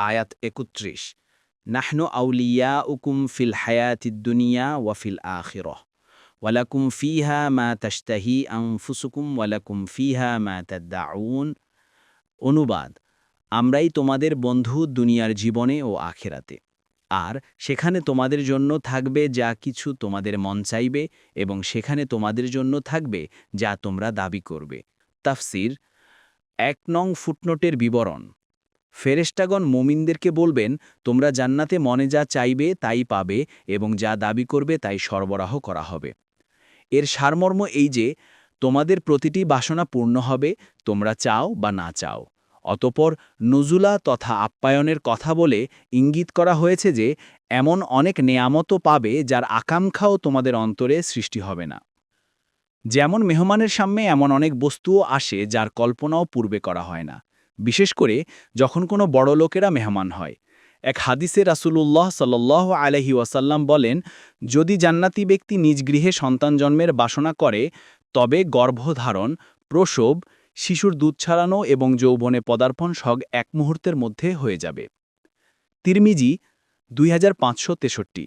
আয়াত ৩১ নাহনু আউলিয়াউকুম ফিল হায়াতিদ দুনিয়া ওয়া ফিল আখিরাহ ওয়ালাকুম ফিহা মা তাশতাহি আনফুসুকুম ওয়ালাকুম ফিহা মা তাদদাউন। অনুবাদ: আমরাই তোমাদের বন্ধু দুনিয়ার জীবনে ও আখেরাতে, আর সেখানে তোমাদের জন্য থাকবে যা কিছু তোমাদের মন চাইবে এবং সেখানে তোমাদের জন্য থাকবে যা তোমরা দাবি করবে। তাফসির ১ নং ফুটনোটের বিবরণ। ফেরেশতাগণ মুমিনদেরকে বলবেন, তোমরা জান্নাতে মনে যা চাইবে তাই পাবে এবং যা দাবি করবে তাই সরবরাহ করা হবে। এর সারমর্ম এই যে, তোমাদের প্রতিটি বাসনা পূর্ণ হবে, তোমরা চাও বা না চাও। অতঃপর নুজুলা তথা আপ্যায়নের কথা বলে ইঙ্গিত করা হয়েছে যে এমন অনেক নেয়ামতও পাবে যার আকাঙ্ক্ষাও তোমাদের অন্তরে সৃষ্টি হবে না। যেমন মেহমানের সামনে এমন অনেক বস্তুও আসে যার কল্পনাও পূর্বে করা হয় না, বিশেষ করে যখন কোনো বড় লোকেরা মেহমান হয়। এক হাদিসে রাসূলুল্লাহ সাল্লাল্লাহু আলাইহি ওয়াসাল্লাম বলেন, যদি জান্নাতি ব্যক্তি নিজ গৃহে সন্তান জন্মের বাসনা করে, তবে গর্ভধারণ, প্রসব, শিশুর দুধ ছাড়ানো এবং যৌবনে পদার্পণ সব এক মুহূর্তের মধ্যে হয়ে যাবে। তিরমিজি 2563।